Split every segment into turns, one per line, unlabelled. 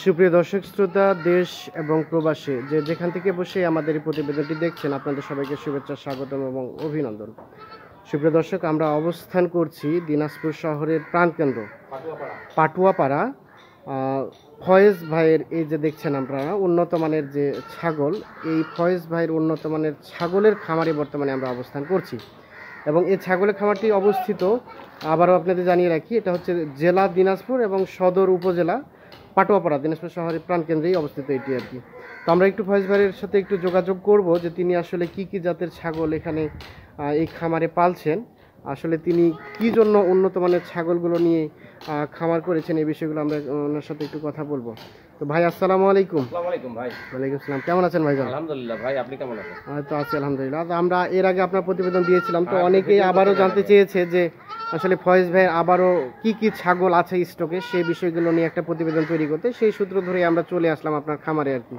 সুপ্রিয় দর্শক শ্রোতা, দেশ এবং প্রবাসে যেখান থেকে বসে আমাদের এই প্রতিবেদনটি দেখছেন, আপনাদের সবাইকে শুভেচ্ছা, স্বাগতম এবং অভিনন্দন। সুপ্রিয় দর্শক, আমরা অবস্থান করছি দিনাজপুর শহরের প্রাণকেন্দ্র পাটুয়াপাড়া। ফয়েজ ভাইয়ের এই যে দেখছেন আপনারা উন্নত মানের যে ছাগল, এই ফয়েজ ভাইয়ের উন্নত মানের ছাগলের খামারে বর্তমানে আমরা অবস্থান করছি এবং এই ছাগলের খামারটি অবস্থিত, আবারও আপনাদের জানিয়ে রাখি, এটা হচ্ছে জেলা দিনাজপুর এবং সদর উপজেলা পাটুয়াপাড়া, দিনাজপুর শহরের প্রাণকেন্দ্রেই অবস্থিত এটি আর কি। তো আমরা একটু ফয়েজ ভাইয়ের সাথে একটু যোগাযোগ করব যে তিনি আসলে কি কি জাতের ছাগল এখানে এই খামারে পালছেন, আসলে তিনি কি জন্য উন্নত মানের ছাগলগুলো নিয়ে খামার করেছেন, এই বিষয়গুলো আমরা ওনার সাথে একটু কথা বলবো। তো ভাই, আসসালামু আলাইকুম।
আসসালামু আলাইকুম ভাই।
ওয়ালাইকুম আসসালাম। কেমন আছেন ভাইজান?
আলহামদুলিল্লাহ ভাই, আপনি কেমন আছেন?
তো আছি আলহামদুলিল্লাহ। আমরা এর আগে আপনার প্রতিবেদন দিয়েছিলাম, তো অনেকেই আবারও জানতে চেয়েছে যে আসলে ফয়েজ ভাই আবারও কি কি ছাগল আছে স্টকে, সেই বিষয়গুলো নিয়ে একটা প্রতিবেদন তৈরি করতে, সেই সূত্র ধরে আমরা চলে আসলাম আপনার খামারে আর কি।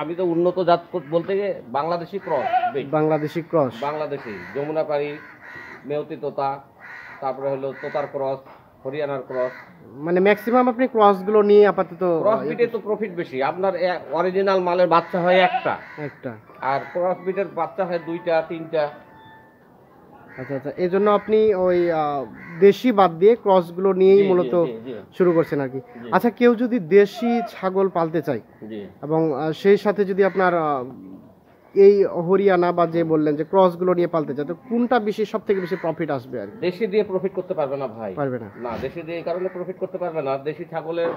আমি তো উন্নত জাত বলতে গিয়ে বাংলাদেশি ক্রস, বাংলাদেশি যমুনাপাড়ি, মেয়তি তোতা, তারপরে হলো তোতার ক্রস, হরিয়ানার ক্রস,
মানে ম্যাক্সিমাম আপনি ক্রসগুলো নিয়ে আপাতত।
ক্রস বিটে তো প্রফিট বেশি। আপনার অরিজিনাল মালের বাচ্চা হয় একটা, আর ক্রস বিটের বাচ্চা হয় দুইটা তিনটা।
আচ্ছা আচ্ছা, এই জন্য আপনি ওই দেশি বাদ দিয়ে ক্রসগুলো নিয়েই মূলত শুরু করছেন আর কি। আচ্ছা, কেউ যদি দেশি ছাগল পালতে চায় এবং সেই সাথে যদি আপনার এই হরিয়ানা বা যে বললেন যে ক্রসগুলো নিয়ে পালতে চায়, তো কোনটা বেশি, সব থেকে বেশি প্রফিট আসবে আর?
দেশি দিয়ে প্রফিট করতে পারবে না ভাই,
পারবে না।
না, দেশি দিয়ে এই কারণে প্রফিট করতে পারবে না, দেশি ছাগলের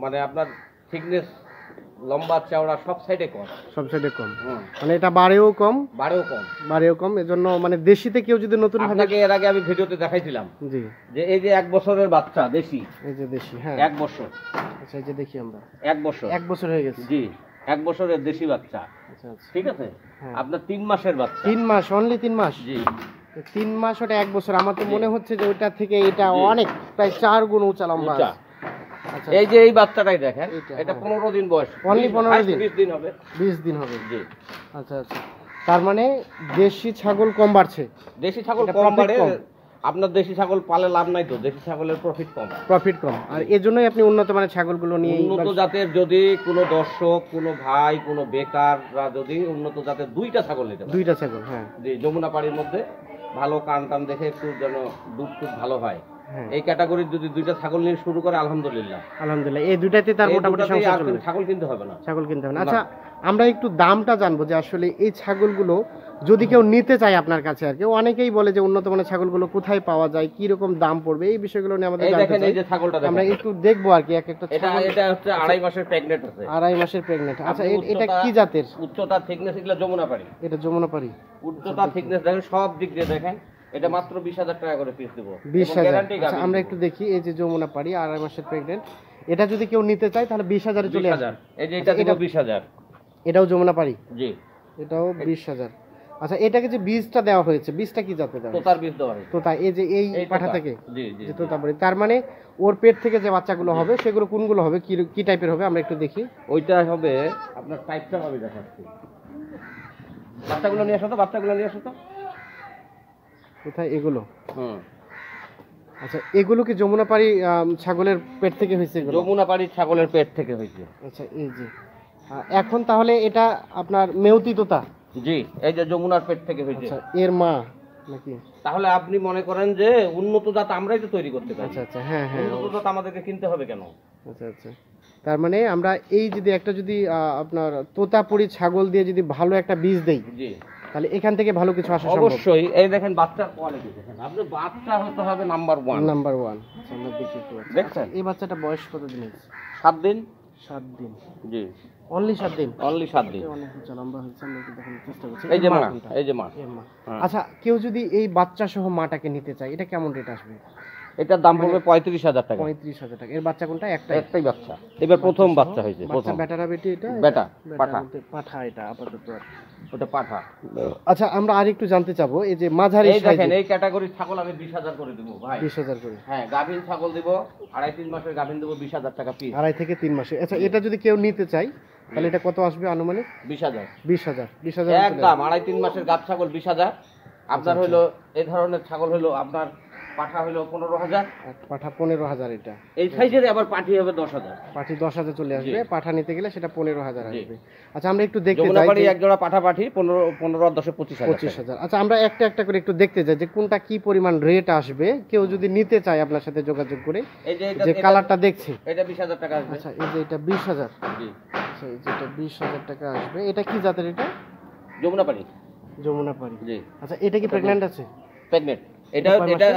মানে আপনার থিকনেস, লম্বা চওড়া সব সাইডে কম, মানে এটা বাড়েও কম, এজন্য মানে দেশিতে কেউ যদি নতুন ভাবে, আপনাকে এর আগে আমি ভিডিওতে দেখাইছিলাম জি, যে এই যে 1 বছরের বাচ্চা দেশি,
এই যে দেশি, হ্যাঁ
1 বছর।
আচ্ছা, এই যে দেখি আমরা
1
বছর হয়ে গেছে
জি, 1 বছরের দেশি বাচ্চা।
আচ্ছা আচ্ছা,
ঠিক আছে, আপনার 3 মাসের বাচ্চা।
3 মাস, অনলি 3 মাস
জি,
3 মাস, ওটা 1 বছর। আমার তো মনে হচ্ছে যে ওটা থেকে এটা অনেক, প্রায় 4 গুণ উঁচা লম্বা।
আচ্ছা, এই যে এই বাচ্চাটাই দেখেন, এটা 15 দিন বয়স,
অনলি 15 দিন,
20 দিন হবে,
20 দিন হবে জি। আচ্ছা আচ্ছা, তার মানে দেশি ছাগল কম বাড়ছে,
দেশি ছাগল কম বাড়ে। আপনার দেশি ছাগল পালে লাভ নাই তো, দেশি ছাগলের প্রফিট কম,
আর এজন্যই আপনি উন্নত মানের ছাগলগুলো নিয়ে,
উন্নত জাতের, যদি কোনো দর্শক, কোনো ভাই, কোনো বেকাররা যদি উন্নত জাতের 2টা ছাগল নিতে পারে,
2টা ছাগল, হ্যাঁ,
যে যমুনা পাড়ির মধ্যে ভালো কান টান দেখে একটু যেন দুধ ভালো হয়, এই ক্যাটাগরির যদি 2টা ছাগল নিয়ে শুরু করে, আলহামদুলিল্লাহ
এই দুটাতে তার মোটামুটি সংসার চলবে,
ছাগল কিনতে হবে না।
আচ্ছা, আমরা একটু দামটা জানবো যে আসলে এই ছাগলগুলো যদি কেউ নিতে চায় আপনার কাছে আর কি, অনেকেই বলে যে উন্নত মানের ছাগলগুলো কোথায় পাওয়া যায়, কি রকম দাম পড়বে, এই বিষয়গুলো নিয়ে আমাদের জানতে চাই।
এই যে ছাগলটা
আমরা একটু দেখবো আর কি, একটা ছাগল,
এটা হচ্ছে 2.5 মাসের প্রেগন্যান্ট আছে,
2.5 মাসের প্রেগন্যান্ট। আচ্ছা, এটা কি জাতের?
উচ্চতা, থিকনেস, এগুলা যমুনা পাড়ি,
এটা যমুনা পাড়ি।
উচ্চতা, থিকনেস দেখেন, সব দিক দিয়ে দেখেন, এটা মাত্র 20,000 টাকা করে পিস দেব,
20,000। আচ্ছা, আমরা একটু দেখি, এই যে যমুনা পাড়ি 2.5 মাসের প্রেগন্যান্ট, এটা যদি কেউ নিতে চায় তাহলে 20,000 চলে আসে।
এই যে এটা দেব 20,000,
এটাও যমুনা পাড়ি
জি,
এটাও 20,000। আচ্ছা, এটাকে যে বীজটা দেওয়া হয়েছে, বীজটা কি জাতের দেওয়া?
তোতার বীজ দেওয়া হয়েছে।
তোতা, এই যে এই পাঠা থেকে,
জি জি,
তোতা পাড়ি। তার মানে ওর পেট থেকে যে বাচ্চাগুলো হবে, সেগুলো কোনগুলো হবে, কি টাইপের হবে, আমরা একটু দেখি।
ওইটা হবে আপনার টাইপটা হবে, দেখাচ্ছি। বাচ্চাগুলো নিয়ে আসো তো,
কোথায় এগুলো? আচ্ছা, এগুলো কি যমুনা পাড়ি ছাগলের পেট থেকে হয়েছে?
যমুনা পাড়ি ছাগলের পেট থেকে হয়েছে।
আচ্ছা, এই যে এখন তাহলে এটা আপনার মেয়তি তোতা?
জি, এই যে যমুনার পেট থেকে হয়েছে।
আচ্ছা, এর মা নাকি?
তাহলে আপনি মনে করেন যে উন্নত জাত আমরাই তো তৈরি করতে পারি।
আচ্ছা আচ্ছা, হ্যাঁ হ্যাঁ,
উন্নত জাত আমাদেরকে কিনতে হবে কেন?
আচ্ছা আচ্ছা, তার মানে আমরা এই যদি একটা যদি আপনার তোতাপুরি ছাগল দিয়ে যদি ভালো একটা বীজ দেই, জি, তাহলে এখান থেকে ভালো কিছু আসা সম্ভব।
অবশ্যই। এই দেখেন বাচ্চার কোয়ালিটি দেখেন, আপনি বাচ্চা হতে হবে নাম্বার 1।
আচ্ছা, আমরা দেখি একটু। দেখছেন এই বাচ্চাটা বয়স কত দিন হয়েছে?
7 দিন।
7 দিন,
জি,
অনলি 7 দিন,
অনলি 7 দিন।
অনেক লম্বা হয়েছে, আমরা একটু দেখানোর চেষ্টা করছি।
এই যে মা।
আচ্ছা, কেউ যদি এই বাচ্চা সহ মাটাকে নিতে চায়, এটা কেমন রেট আসবে?
এটার দাম পড়বে 35,000 টাকা।
35,000 টাকা। এর বাচ্চা কোনটা?
একটাই বাচ্চা, এবার প্রথম বাচ্চা হয়েছে।
প্রথম বেটারা বেটি? এটা
বেটা,
পাঠা, এটা আপাতত
ওটা পাঠা।
আচ্ছা, আমরা আরেকটু জানতে চাবো, এই যে মাঝারি সাইজ,
দেখেন এই ক্যাটাগরির ছাগল আমি 20,000 করে দেব ভাই।
20,000 করে?
হ্যাঁ, গাভীন ছাগল দেব, 2.5-3 মাসের গাভীন দেব 20,000 টাকা পিস।
2.5 থেকে 3 মাসে। আচ্ছা, এটা যদি কেউ নিতে চায় তাহলে এটা কত আসবে আনুমানিক?
20,000 একদম। 2.5-3 মাসের গাভ ছাগল 20,000। আপনার হলো এই ধরনের ছাগল হলো আপনার পাঠা হলো 15,000,
পাঠা 15,000। এটা
এই সাইজের আবার পাঠি হবে 10,000।
পাঠি 10,000 চলে আসবে, পাঠা নিতে গেলে সেটা 15,000 আসবে। আচ্ছা আমরা একটু দেখতে যাই
যমুনাপাড়ি এক জোড়া পাঠা পাঠি 15 আর 10 25,000।
25,000। আচ্ছা আমরা একটা একটা করে একটু দেখতে যাই যে কোনটা কি পরিমাণ রেট আসবে, কেউ যদি নিতে চায় আপনার সাথে যোগাযোগ করে।
এই
যে কালারটা দেখছি
এটা 20,000 টাকা আসবে।
আচ্ছা এই যে এটা 20,000।
জি
আচ্ছা এই যে এটা 20,000 টাকা আসবে। এটা কি জাতের? এটা
যমুনাপাড়ি।
যমুনাপাড়ি,
জি।
আচ্ছা এটা কি প্রেগন্যান্ট আছে?
প্রেগনেন্ট। এটা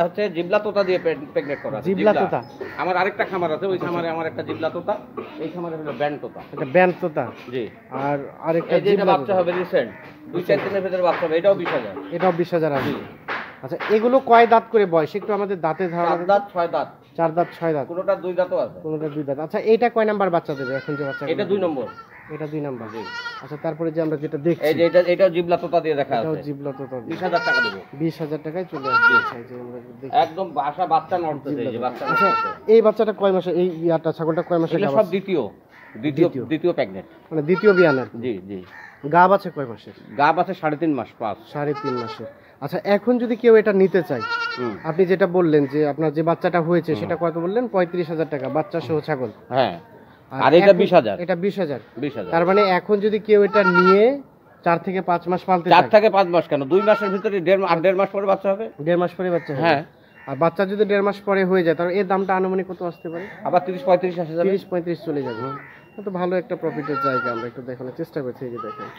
হচ্ছে জিবলা তোতা দিয়ে প্রেগনেন্ট করা।
জিবলা তোতা।
আমার আরেকটা খামার আছে, ওই খামারে আমার একটা জিবলা তোতা, এই খামারে হলো ব্যান্ড তোতা।
এটা ব্যান্ড তোতা।
জি।
আর আরেকটা
জিবলা বাচ্চা হবে রিসেন্ট, 2-4 দিনের ভিতরে বাচ্চা হবে, এটাও 20,000।
এটাও 20,000 আসবে। আচ্ছা এগুলো কয় দাঁত করে বয়স একটু আমাদের দাঁতে ধারণা?
4 দাঁত 6 দাঁত।
4 দাঁত 6 দাঁত,
কোনোটা 2 দাঁতও আছে।
কোনোটা 2 দাঁত। আচ্ছা এটা কয় নাম্বার বাচ্চা দেবে এখন যে বাচ্চা?
এটা 2 নম্বর।
এটা 2 নাম্বার। আচ্ছা তারপরে যে আমরা যেটা দেখছি
এই যে এটাও জিবলা তোতা দিয়ে দেখা আছে,
এটাও জিবলা তোতা।
20,000 টাকা দেব।
20,000 টাকায় চলে আসবে। আচ্ছা এই যে আমরা দেখি
একদম বাচ্চা নড়তেছে, এই যে বাচ্চা।
আচ্ছা এই বাচ্চাটা কয় মাসে, এই ইয়াটা ছাগলটা কয় মাসে?
এটা সব দ্বিতীয় প্রেগনেন্ট,
মানে দ্বিতীয় বিয়ান আর কি।
জি জি।
গাব আছে কয় মাসের?
গাব আছে 3.5 মাস পাস।
3.5 মাসের। আচ্ছা এখন যদি কেউ এটা নিতে চায়, আপনি যেটা বললেন যে আপনার যে বাচ্চাটা হয়েছে সেটা কত বললেন? 35,000 টাকা বাচ্চা সহ ছাগল।
হ্যাঁ। আর এটা 20,000।
এটা 20,000।
20,000।
তার মানে এখন যদি কেউ এটা নিয়ে 4 থেকে 5 মাস পালতে চায়?
4 থেকে 5 মাস কেন, 2 মাসের ভিতরে 1.5 মাস পরে বাচ্চা হবে।
1.5 মাস পরে বাচ্চা হবে।
হ্যাঁ।
আর বাচ্চা যদি 1.5 মাস পরে হয়ে যায় তাহলে এর দামটা আনুমানিক কত আসতে পারে?
আবার 30-35 আসে যাবে।
30-35 চলে যাবে। তো ভালো একটা প্রফিটের জায়গা। আমরা একটু দেখানোর চেষ্টা করছি। এই যে দেখেন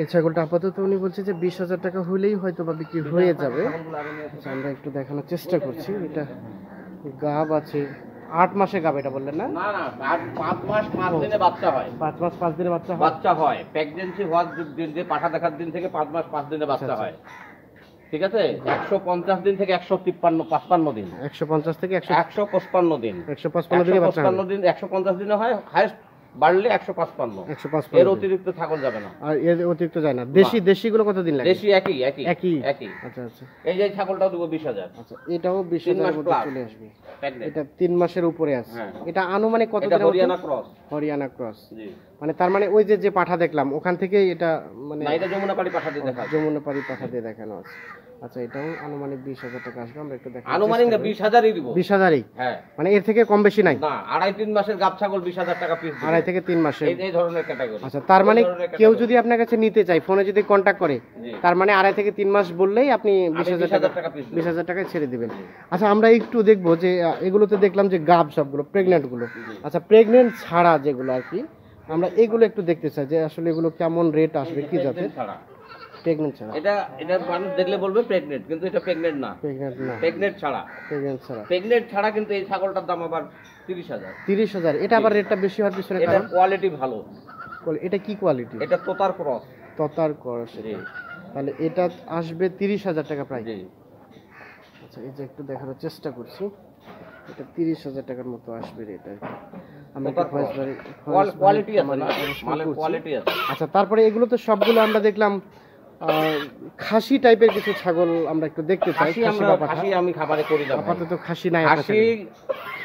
এই ছাগলটা আপাতত উনি বলছে যে 20,000 টাকা হলেই হয়তো বা বিক্রি হয়ে যাবে। আচ্ছা, আমরা একটু দেখানোর চেষ্টা করছি। এটা গাব আছে 8 মাসে গাব, এটা বললেন না?
না না, 5 মাস 5 দিনে বাচ্চা হয়।
5 মাস 5 দিনে বাচ্চা হয়।
বাচ্চা হয় প্রেগন্যান্সি হওয়ার দিন, যে পাঠা দেখার দিন থেকে 5 মাস 5 দিনে বাচ্চা হয়। ঠিক আছে। 150 দিন থেকে 155 দিন।
150 থেকে
155 দিন।
155 দিনে বাচ্চা হয়।
155 দিন, 150 দিনে হয়, হাইস্ট বাড়লে 155।
155
এর অতিরিক্ত ছাগল যাবে না।
আর এর অতিরিক্ত যায় না। দেশিগুলো কত দিন লাগে?
দেশি একই।
আচ্ছা আচ্ছা।
এই যে ছাগলটাও দেবো 20,000।
আচ্ছা এটাও 20,000 এর মধ্যে চলে আসবে। এটা 3 মাসের উপরে আছে। এটা আনুমানিক কত দিন?
হরিয়ানা ক্রস।
হরিয়ানা ক্রস।
জি।
মানে তার মানে ওই যে পাঠা দেখলাম ওখান থেকে এটা মানে
না, এটা যমুনাপাড়ি পাঠা দিয়ে দেখা।
যমুনাপাড়ি পাঠা দিয়ে দেখানো আছে। আচ্ছা এটাও আনুমানিক 20,000 টাকা আসবে। আমরা একটু দেখাই।
আনুমানিক না, 20,000ই দিব।
20,000ই? হ্যাঁ। মানে এর থেকে কম বেশি নাই?
না, 2.5-3 মাসের গাব ছাগল 20,000 টাকা পিস।
2.5 থেকে 3 মাসের
এই ধরনের ক্যাটাগরি।
আচ্ছা তার মানে কেউ যদি আপনার কাছে নিতে চায়, ফোনে যদি কন্টাক্ট করে, তার মানে 2.5 থেকে 3 মাস বললেই আপনি 20,000 টাকা 20,000 টাকায় ছেড়ে দিবেন। আচ্ছা আমরা একটু দেখবো যে এগুলোতে দেখলাম যে গাব সবগুলো প্রেগন্যান্ট গুলো। আচ্ছা প্রেগন্যান্ট ছাড়া যেগুলো আর কি, আমরা এগুলো একটু দেখতে চাই যে আসলে এগুলো কেমন রেট আসবে, কি জাতের? প্রেগন্যান্ট ছাড়া।
এটা মানুষ দেখলে বলবে প্রেগন্যান্ট, কিন্তু এটা প্রেগন্যান্ট না। প্রেগন্যান্ট ছাড়া কিন্তু এই ছাগলটার দাম আবার 30,000।
30,000। এটা আবার রেটটা বেশি হওয়ার পিছনে কারণ?
এটা কোয়ালিটি ভালো।
এটা কি কোয়ালিটি?
এটা তোতার ক্রস।
তোতার ক্রস। তাহলে এটা আসবে 30,000 টাকা প্রায়।
জি।
আচ্ছা এই যে একটু দেখানোর চেষ্টা করছি, এটা 30,000 টাকার মতো আসবে রেট আর কি। আমরা
কোয়ালিটি আছে না, মালের কোয়ালিটি আছে।
আচ্ছা তারপরে এগুলো তো সবগুলো আমরা দেখলাম খাসি টাইপের কিছু ছাগল আমরা একটু দেখতে চাই।
খাসি আমি খাবারে করি না।
আপাতত খাসি নাই।
খাসি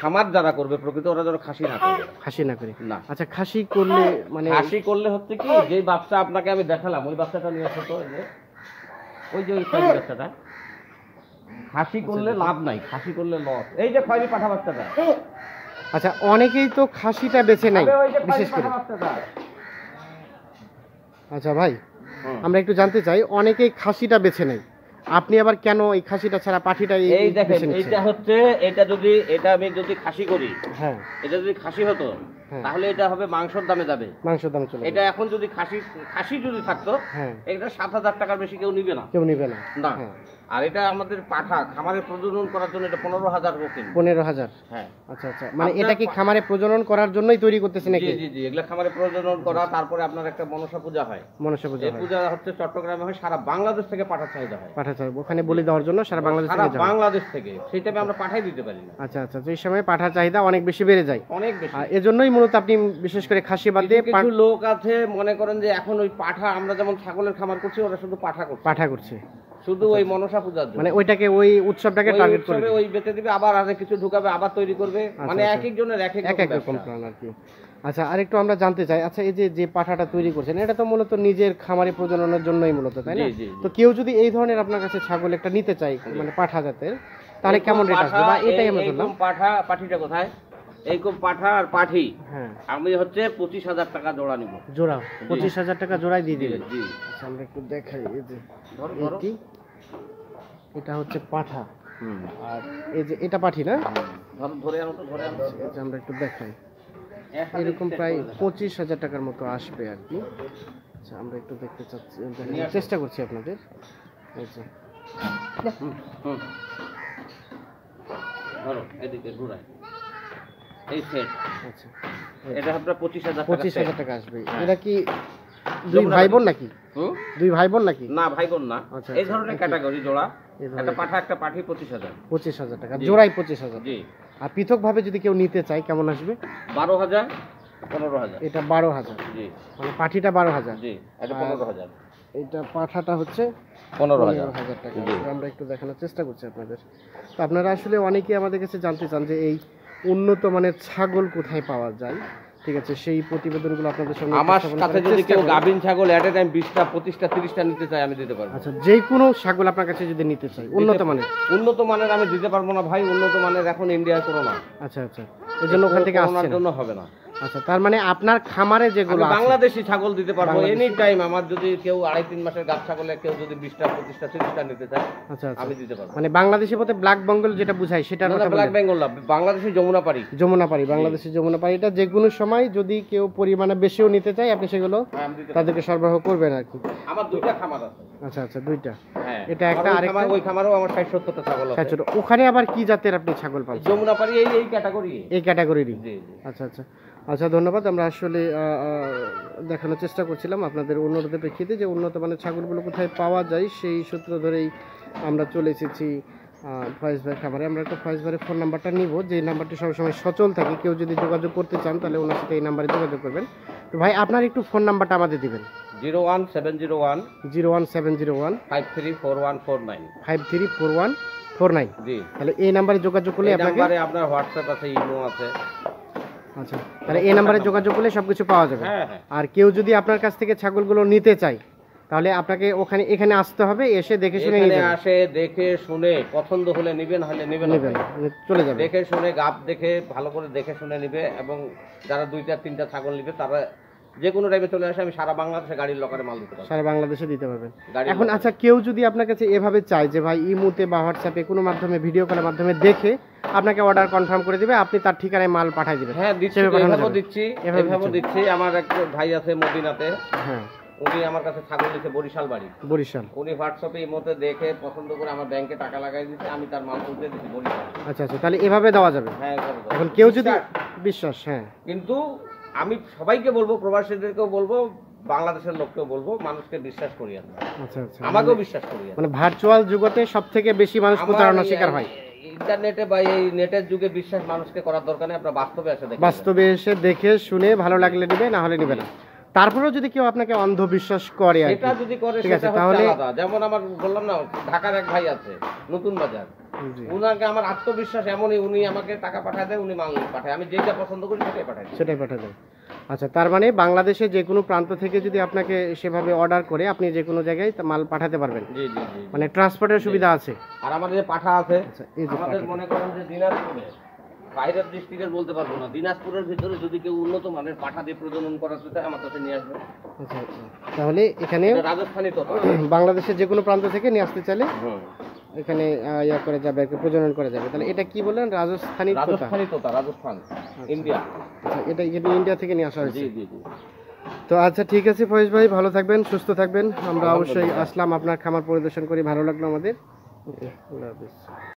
খামার যারা করবে প্রকৃত, ওরা যেন খাসি না করে।
খাসি না করে না। আচ্ছা খাসি করলে মানে
খাসি করলে হচ্ছে কি, যে বাচ্চা আপনাকে আমি দেখালাম ওই বাচ্চাটা নিয়ে আসো তো, ওই যে বাচ্চাটা। খাসি করলে লাভ নাই, খাসি করলে লস। এই যে খয়রি পাঠা বাচ্চাটা।
আচ্ছা অনেকেই তো খাসিটা বেছে নাই বিশেষ করে। আচ্ছা ভাই আমরা একটু জানতে চাই, অনেকেই খাসিটা বেছে নেয়, আপনি আবার কেন এই খাসিটা ছাড়া পাঠিটা?
এই দেখেন, এটা হচ্ছে, এটা আমি যদি খাসি করি, হ্যাঁ, এটা যদি খাসি হতো তাহলে এটা হবে মাংসের দামে যাবে, মাংসের দামে চলে। এটা এখন যদি খাসি যদি থাকতো, হ্যাঁ, এটা 7,000 টাকার বেশি কেউ নিবে না, না। আর এটা আমাদের পাঠা খামারে প্রজনন করার জন্য, এটা 15,000 রকম। 15,000? হ্যাঁ। আচ্ছা আচ্ছা, মানে এটা কি খামারে প্রজনন করার জন্যই তৈরি করতেছেন নাকি? জি জি, এগুলা খামারে প্রজনন করা। তারপরে আপনার একটা মনসা পূজা হয়। মনসা পূজা, এই পূজা হচ্ছে চট্টগ্রামে হয়। সারা বাংলাদেশ থেকে পাঠা চাহিদা হয়। পাঠা চাই ওখানে বলি দেওয়ার জন্য সারা বাংলাদেশ থেকে যায়। বাংলাদেশ থেকে সেইটা আমরা পাঠাই দিতে পারি না। আচ্ছা আচ্ছা, তো এই সময় পাঠার চাহিদা অনেক বেশি বেড়ে যায়, অনেক বেশি। এজন্যই মূলত আপনি বিশেষ করে খাসি বাদ দিয়ে কিছু লোক আছে মনে করেন যে এখন ওই পাঠা, আমরা যেমন ছাগলের খামার করছি, ওরা শুধু পাঠা করছে শুধু ওই মনসা পূজার জন্য, মানে ওইটাকে ওই উৎসবটাকে টার্গেট করে ওই বেঁচে দিবে, আবার আরে কিছু ঢুকাবে, আবার তৈরি করবে, মানে এক এক জনের এক এক রকম প্ল্যান আর কি। আচ্ছা আরেকটু আমরা জানতে চাই, আচ্ছা এই যে পাঠাটা তৈরি করছেন, এটা তো মূলত নিজের খামারে প্রজননের জন্যই মূলত, তাই না? তো কেউ যদি এই ধরনের আপনার কাছে ছাগল একটা নিতে চায়, মানে পাঠা জাতের,
তাহলে কেমন রেট আসবে বা এটাই আমরা ধরলাম।
পাঠিটা কোথায়? এইরকম পাঠা আর পাঠি আমি হচ্ছে 25,000 টাকা জোড়া নিব।
জোড়া 25,000 টাকা জোড়াই দিয়ে দিবেন?
জি।
আচ্ছা আমরা একটু দেখাই, এই যে এটা হচ্ছে পাঠা, আর এই যে এটা পাঠি না?
ধরে আনো তো, ধরে আনো।
আচ্ছা আমরা একটু দেখাই, এরকম প্রায় 25,000 টাকার মতো আসবে আর কি। আচ্ছা আমরা একটু দেখতে চাচ্ছি, চেষ্টা করছি আপনাদের। এই যে
ধরো এদিকে ঘুরাই, এই সেট। আচ্ছা এটা আপনার 25,000
টাকা আসবে। এটা কি দুই ভাই বোন নাকি? দুই ভাই বোন নাকি?
না ভাই বোন না, এই ধরনের ক্যাটাগরি জোড়া। একটা পাঠা একটা পাঠি
25,000 টাকা জোড়াই 25,000। জি। আর পৃথক ভাবে যদি কেউ নিতে চায় কেমন আসবে?
12,000 15,000।
এটা 12,000। জি, মানে পাঠিটা 12,000।
জি, এটা 15,000।
এটা পাঠাটা হচ্ছে
15,000
টাকা। আমরা একটু দেখানোর চেষ্টা করছি আপনাদের। তো আপনারা আসলে অনেকেই আমাদের কাছে জানতে চান যে এই উন্নত মানের ছাগল কোথায় পাওয়া যায়। ঠিক আছে, সেই প্রতিবেদনগুলো আপনাদের সামনে
আমার কাছে যদি কেউ গাভিন ছাগল এট এ টাইম 20টা 25টা 30টা নিতে চায় আমি দিতে পারবো।
আচ্ছা, যে কোনো ছাগল আপনার কাছে যদি নিতে চাই উন্নত মানের
আমি দিতে পারবো না ভাই। উন্নত মানের এখন ইন্ডিয়ায় করো না।
আচ্ছা, এজন্য ওখান থেকে আসছে
জন্য হবে না।
আচ্ছা, তার মানে আপনার খামারে যেগুলো
বাংলাদেশি ছাগল দিতে পারবো এনি টাইম। আমার যদি কেউ 2.5-3 মাসের গাব ছাগলে কেউ যদি 20টা 25টা 30টা নিতে চায়, আচ্ছা আমি দিতে পারবো।
মানে বাংলাদেশি বলতে ব্ল্যাক বেঙ্গল যেটা বুঝায় সেটা না?
ব্ল্যাক বেঙ্গল না, বাংলাদেশি যমুনাপাড়ি।
বাংলাদেশি যমুনাপাড়িটা যে কোনো সময় যদি কেউ পরিমাণে বেশিও নিতে চায় আপনি সেগুলো তাদেরকে সরবরাহ করবেন আর কি।
আমার দুইটা খামার আছে।
আচ্ছা, দুইটা। এটা একটা, আরেকটা
ওই খামারেও আমার 60-70টা ছাগল আছে।
ওখানে আবার কি জাতের আপনি ছাগল পালন?
যমুনাপাড়ি এই ক্যাটাগরিরই।
আচ্ছা ধন্যবাদ। আমরা আসলে দেখানোর চেষ্টা করছিলাম আপনাদের অনুরোধের প্রেক্ষিতে যে উন্নত মানের ছাগলগুলো কোথায় পাওয়া যায়, সেই সূত্র ধরেই আমরা চলে এসেছি ফয়েজ ভাই খামারে। আমরা একটা ফয়েজ ভাইয়ের ফোন নাম্বারটা নিব, যে নাম্বারটি সবসময় সচল থাকে। কেউ যদি যোগাযোগ করতে চান তাহলে ওনার সাথে এই নাম্বারে যোগাযোগ করবেন। তো ভাই আপনার একটু ফোন নাম্বারটা আমাদের দিবেন।
01701
534149। জি, তাহলে এই নাম্বারে যোগাযোগ করলে
আপনার হোয়াটসঅ্যাপ আছে, ইমো আছে।
আচ্ছা, তাহলে এই নাম্বারে যোগাযোগ করলে সবকিছু পাওয়া যাবে। আর কেউ যদি আপনার কাছ থেকে ছাগলগুলো নিতে চায় তাহলে আপনাকে এখানে আসতে হবে, এসে দেখে শুনে
দেখে শুনে পছন্দ হলে নেবেন, হলে নেবেন
চলে যাবে।
দেখে শুনে গাব দেখে ভালো করে দেখে শুনে নিবে। এবং যারা 2টা 3টা ছাগল নিবে তারা যে কোনো টাইমে চলে আসে। আমি সারা বাংলাদেশে গাড়ির লকারে মাল দিতে পারবো।
সারা বাংলাদেশে দিতে পারবেন এখন। আচ্ছা, কেউ যদি আপনার কাছে এভাবে চায় যে ভাই ইমোতে বা হোয়াটসঅ্যাপে কোনো মাধ্যমে ভিডিও কলের মাধ্যমে দেখে আপনাকে অর্ডার কনফার্ম করে দিবে, আপনি তার ঠিকানায় মাল পাঠিয়ে দিবেন?
হ্যাঁ দিচ্ছি। আমার এক ভাই আছে মদিনাতে, উনি আমার কাছে ছাগল নিচ্ছে, বরিশাল। উনি হোয়াটসঅ্যাপে ইমোতে দেখে পছন্দ করে আমার ব্যাংকে টাকা লাগাই দিচ্ছে, আমি তার মাল তুলতে দিচ্ছি বরিশাল।
আচ্ছা, তাহলে এভাবে দেওয়া যাবে? হ্যাঁ। এখন কেউ যদি বিশ্বাস,
কিন্তু আমি সবাইকে বলবো, প্রবাসীদেরকেও বলবো, বাংলাদেশের লোককেও বলবো, মানুষকে বিশ্বাস করিয়েন। আচ্ছা, আমাকেও বিশ্বাস করিয়েন।
মানে ভার্চুয়াল জগতে সবথেকে বেশি মানুষ প্রতারণার শিকার হয়।
ইন্টারনেটে বা এই নেটের যুগে বিশ্বাস মানুষকে করার দরকার নেই। আপনারা
বাস্তবে এসে দেখে শুনে ভালো লাগলে নিবে, না হলে নিবে না। তারপরেও যদি কেউ আপনাকে অন্ধবিশ্বাস করে,
এটা যদি করে সেটা তাহলে যেমন আমার বললাম না, ঢাকার এক ভাই আছে নতুন বাজার, উনাকে আমার আত্মবিশ্বাস এমনই, উনি আমাকে টাকা পাঠায় দেয়, উনি মাল পাঠায়, আমি যেটা পছন্দ করি সেটাই পাঠায় দেয়।
আচ্ছা, তার মানে বাংলাদেশে যে কোনো প্রান্ত থেকে যদি আপনাকে সেভাবে অর্ডার করে আপনি যে কোনো জায়গায় মাল পাঠাতে পারবেন?
জি,
মানে ট্রান্সপোর্টের সুবিধা আছে।
আর আমাদের যে পাঠা আছে, আমাদের মনে করেন যে দিনাজপুরে, বাইরের ডিস্ট্রিক্টের বলতে পারবো না, দিনাজপুরের ভিতরে যদি কেউ উন্নত মানের পাঠা দিয়ে প্রজনন করাতে চায় আমার কাছে নিয়ে আসবে।
আচ্ছা, তাহলে এখানে
রাজস্থানী তো
বাংলাদেশের যে কোনো প্রান্ত থেকে নিয়ে আসতে চাইলে এখানে করা যাবে, প্রজনন করা যাবে। তাহলে এটা কি বললেন? রাজস্থানী
তোতা, রাজস্থান, ইন্ডিয়া।
আচ্ছা, এটা ইন্ডিয়া থেকে নিয়ে আসা হয়েছে। জি। তো আচ্ছা, ঠিক আছে ফয়েজ ভাই, ভালো থাকবেন, সুস্থ থাকবেন। আমরা অবশ্যই আসলাম, আপনার খামার পরিদর্শন করি, ভালো লাগলো আমাদের। ওকে, আল্লাহ হাফেজ।